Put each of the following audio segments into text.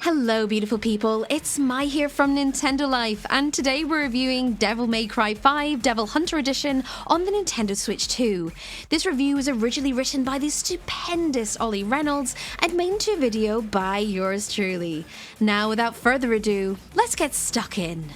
Hello beautiful people, it's Mai here from Nintendo Life, and today we're reviewing Devil May Cry 5 Devil Hunter Edition on the Nintendo Switch 2. This review was originally written by the stupendous Ollie Reynolds and made into a video by yours truly. Now without further ado, let's get stuck in.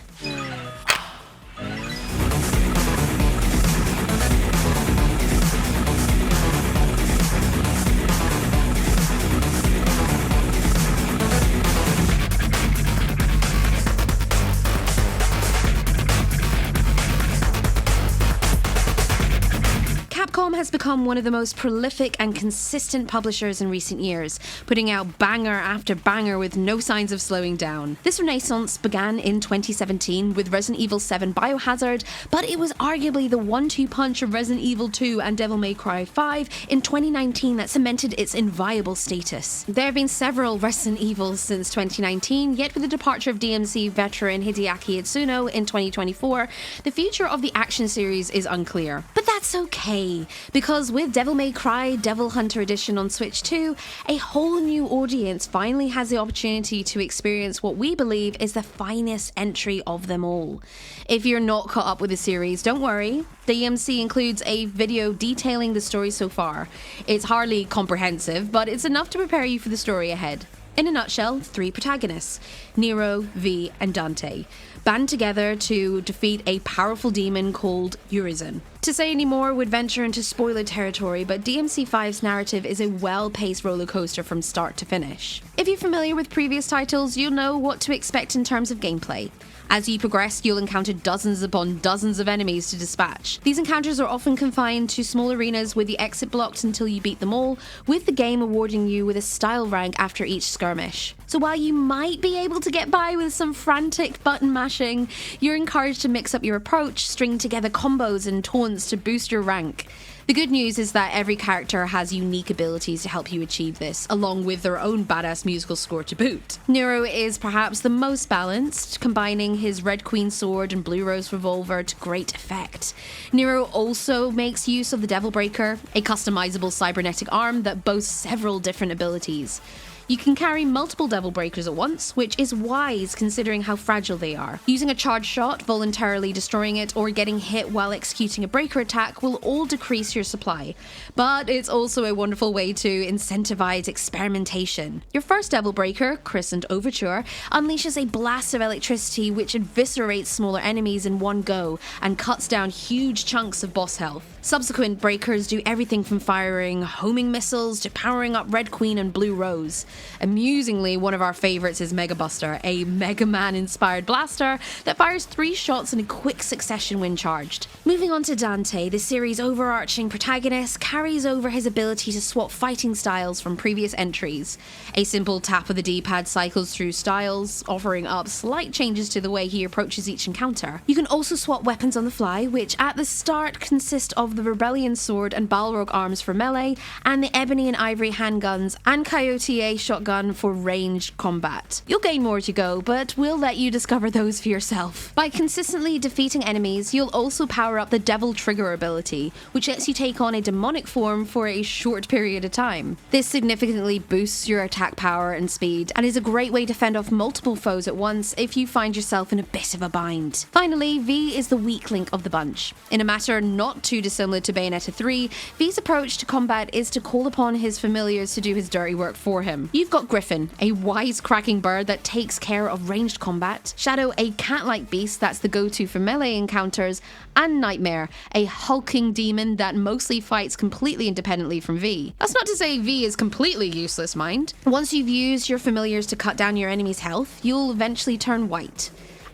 Capcom has become one of the most prolific and consistent publishers in recent years, putting out banger after banger with no signs of slowing down. This renaissance began in 2017 with Resident Evil 7 Biohazard, but it was arguably the 1-2 punch of Resident Evil 2 and Devil May Cry 5 in 2019 that cemented its inviolable status. There have been several Resident Evils since 2019, yet with the departure of DMC veteran Hideaki Itsuno in 2024, the future of the action series is unclear. But that's okay, because with Devil May Cry Devil Hunter Edition on Switch 2, a whole new audience finally has the opportunity to experience what we believe is the finest entry of them all. If you're not caught up with the series, don't worry. DMC includes a video detailing the story so far. It's hardly comprehensive, but it's enough to prepare you for the story ahead. In a nutshell, 3 protagonists, Nero, V, and Dante, band together to defeat a powerful demon called Urizen. To say any more would venture into spoiler territory, but DMC5's narrative is a well-paced roller coaster from start to finish. If you're familiar with previous titles, you'll know what to expect in terms of gameplay. As you progress, you'll encounter dozens upon dozens of enemies to dispatch. These encounters are often confined to small arenas with the exit blocked until you beat them all, with the game awarding you with a style rank after each skirmish. So while you might be able to get by with some frantic button mashing, you're encouraged to mix up your approach, string together combos and taunts to boost your rank. The good news is that every character has unique abilities to help you achieve this, along with their own badass musical score to boot. Nero is perhaps the most balanced, combining his Red Queen sword and Blue Rose revolver to great effect. Nero also makes use of the Devil Breaker, a customizable cybernetic arm that boasts several different abilities. You can carry multiple Devil Breakers at once, which is wise considering how fragile they are. Using a charged shot, voluntarily destroying it, or getting hit while executing a breaker attack will all decrease your supply. But it's also a wonderful way to incentivize experimentation. Your first Devil Breaker, christened Overture, unleashes a blast of electricity which eviscerates smaller enemies in one go and cuts down huge chunks of boss health. Subsequent breakers do everything from firing homing missiles to powering up Red Queen and Blue Rose. Amusingly, one of our favourites is Mega Buster, a Mega Man-inspired blaster that fires 3 shots in a quick succession when charged. Moving on to Dante, the series' overarching protagonist carries over his ability to swap fighting styles from previous entries. A simple tap of the D-pad cycles through styles, offering up slight changes to the way he approaches each encounter. You can also swap weapons on the fly, which at the start consist of the Rebellion sword and Balrog arms for melee, and the Ebony and Ivory handguns and Coyote A shotgun for ranged combat. You'll gain more to go, but we'll let you discover those for yourself. By consistently defeating enemies, you'll also power up the Devil Trigger ability, which lets you take on a demonic form for a short period of time. This significantly boosts your attack power and speed, and is a great way to fend off multiple foes at once if you find yourself in a bit of a bind. Finally, V is the weak link of the bunch. In a matter not too dissimilar to Bayonetta 3, V's approach to combat is to call upon his familiars to do his dirty work for him. You've got Griffin, a wisecracking bird that takes care of ranged combat, Shadow, a cat-like beast that's the go-to for melee encounters, and Nightmare, a hulking demon that mostly fights completely independently from V. That's not to say V is completely useless, mind. Once you've used your familiars to cut down your enemy's health, you'll eventually turn white.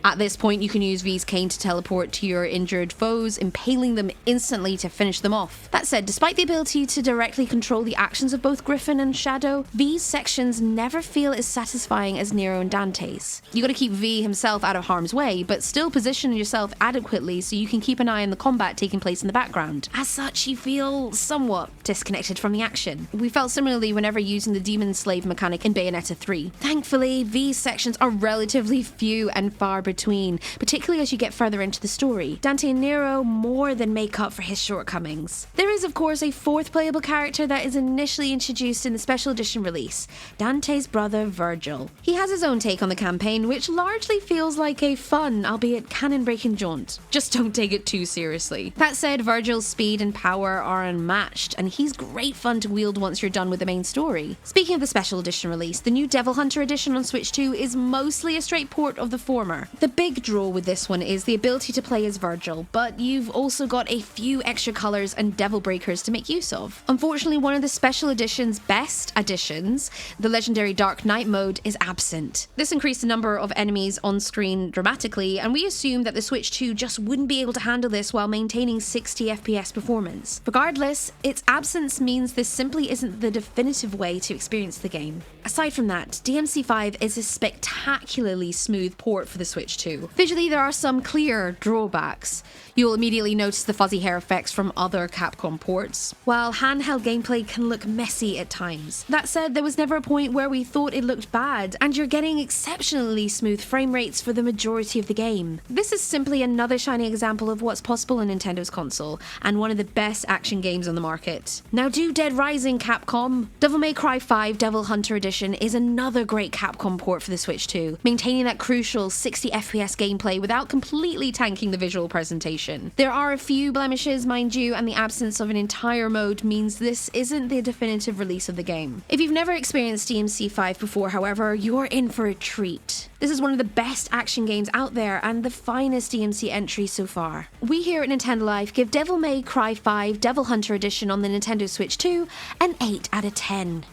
At this point, you can use V's cane to teleport to your injured foes, impaling them instantly to finish them off. That said, despite the ability to directly control the actions of both Griffin and Shadow, V's sections never feel as satisfying as Nero and Dante's. You gotta keep V himself out of harm's way, but still position yourself adequately so you can keep an eye on the combat taking place in the background. As such, you feel somewhat disconnected from the action. We felt similarly whenever using the Demon Slave mechanic in Bayonetta 3. Thankfully, V's sections are relatively few and far between, between, particularly as you get further into the story. Dante and Nero more than make up for his shortcomings. There is, of course, a fourth playable character that is initially introduced in the special edition release, Dante's brother Virgil. He has his own take on the campaign, which largely feels like a fun, albeit cannon-breaking jaunt. Just don't take it too seriously. That said, Virgil's speed and power are unmatched, and he's great fun to wield once you're done with the main story. Speaking of the special edition release, the new Devil Hunter edition on Switch 2 is mostly a straight port of the former. The big draw with this one is the ability to play as Virgil, but you've also got a few extra colours and devil breakers to make use of. Unfortunately, one of the special edition's best additions, the legendary Dark Knight mode, is absent. This increased the number of enemies on screen dramatically, and we assumed that the Switch 2 just wouldn't be able to handle this while maintaining 60 FPS performance. Regardless, its absence means this simply isn't the definitive way to experience the game. Aside from that, DMC5 is a spectacularly smooth port for the Switch 2. Visually, there are some clear drawbacks. You'll immediately notice the fuzzy hair effects from other Capcom ports, while handheld gameplay can look messy at times. That said, there was never a point where we thought it looked bad, and you're getting exceptionally smooth frame rates for the majority of the game. This is simply another shining example of what's possible on Nintendo's console, and one of the best action games on the market. Now do Dead Rising, Capcom! Devil May Cry 5 Devil Hunter Edition is another great Capcom port for the Switch 2, maintaining that crucial 60 FPS gameplay without completely tanking the visual presentation. There are a few blemishes, mind you, and the absence of an entire mode means this isn't the definitive release of the game. If you've never experienced DMC5 before, however, you're in for a treat. This is one of the best action games out there and the finest DMC entry so far. We here at Nintendo Life give Devil May Cry 5 Devil Hunter Edition on the Nintendo Switch 2 an 8 out of 10.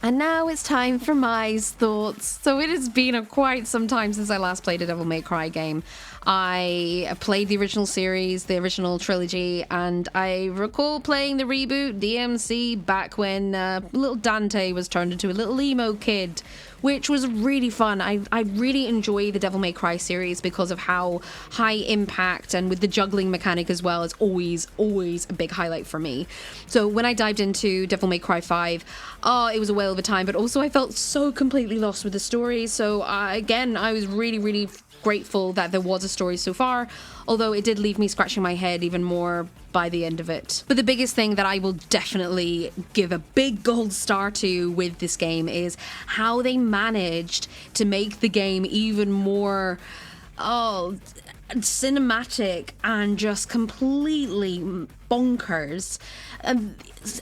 And now it's time for my thoughts. So it has been quite some time since I last played a Devil May Cry game. I played the original series, the original trilogy, and I recall playing the reboot DMC back when little Dante was turned into a little emo kid, which was really fun. I really enjoy the Devil May Cry series because of how high impact, and with the juggling mechanic as well, it's always a big highlight for me. So when I dived into Devil May Cry 5, it was a whale of a time, but also I felt so completely lost with the story. So again, I was really grateful that there was a story so far, although it did leave me scratching my head even more by the end of it. But the biggest thing that I will definitely give a big gold star to with this game is how they managed to make the game even more cinematic and just completely bonkers.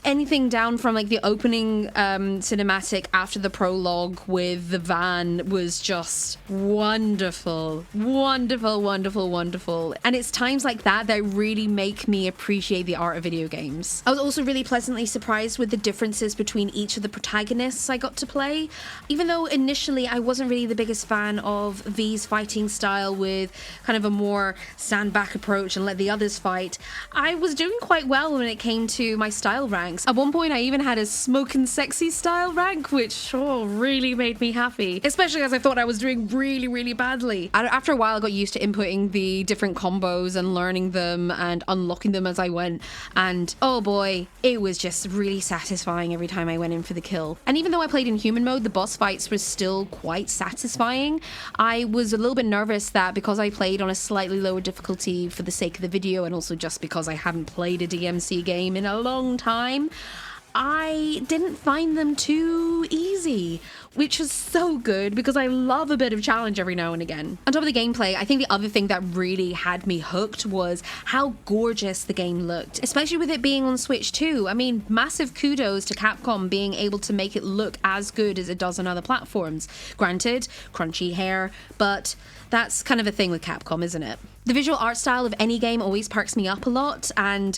Anything down from like the opening cinematic after the prologue with the van was just wonderful. And it's times like that that really make me appreciate the art of video games. I was also really pleasantly surprised with the differences between each of the protagonists I got to play. Even though initially I wasn't really the biggest fan of V's fighting style with kind of a more stand back approach and let the others fight, I was doing quite well when it came to my style ranks. At one point I even had a smokin' sexy style rank, which really made me happy, especially as I thought I was doing really badly. After a while I got used to inputting the different combos and learning them and unlocking them as I went, and oh boy, it was just really satisfying every time I went in for the kill. And even though I played in human mode, the boss fights were still quite satisfying. I was a little bit nervous that because I played on a slightly lower difficulty for the sake of the video, and also just because I haven't played a DMC game in a long time, I didn't find them too easy, which was so good because I love a bit of challenge every now and again. On top of the gameplay, I think the other thing that really had me hooked was how gorgeous the game looked, especially with it being on Switch 2. I mean, massive kudos to Capcom being able to make it look as good as it does on other platforms. Granted, crunchy hair, but that's kind of a thing with Capcom, isn't it? The visual art style of any game always perks me up a lot, and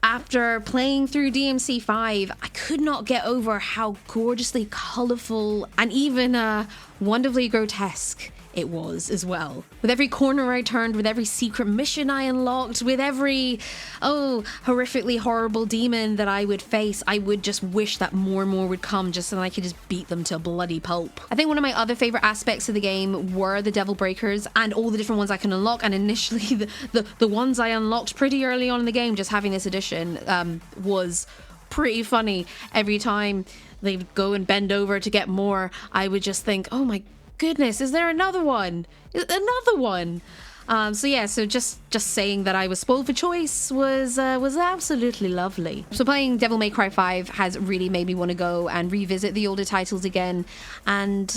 after playing through DMC5, I could not get over how gorgeously colourful and even wonderfully grotesque it was as well. With every corner I turned, with every secret mission I unlocked, with every horrifically horrible demon that I would face, I would just wish that more and more would come just so that I could just beat them to a bloody pulp. I think one of my other favourite aspects of the game were the devil breakers and all the different ones I can unlock, and initially the ones I unlocked pretty early on in the game, just having this edition, was pretty funny. Every time they would go and bend over to get more, I would just think, oh my goodness, is there another one? Another one? So just saying that I was spoiled for choice was absolutely lovely. So playing Devil May Cry 5 has really made me want to go and revisit the older titles again, and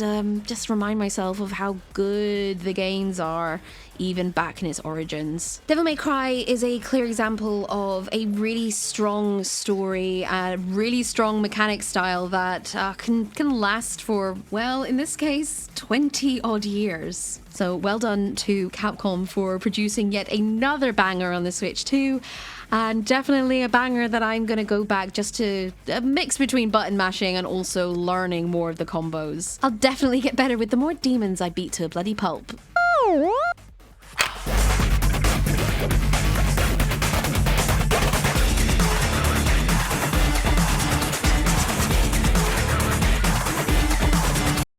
just remind myself of how good the games are, even back in its origins. Devil May Cry is a clear example of a really strong story, a really strong mechanic style that can last for, well, in this case, 20 odd years. So well done to Capcom for producing yet another banger on the Switch 2, and definitely a banger that I'm going to go back just to a mix between button mashing and also learning more of the combos. I'll definitely get better with the more demons I beat to a bloody pulp.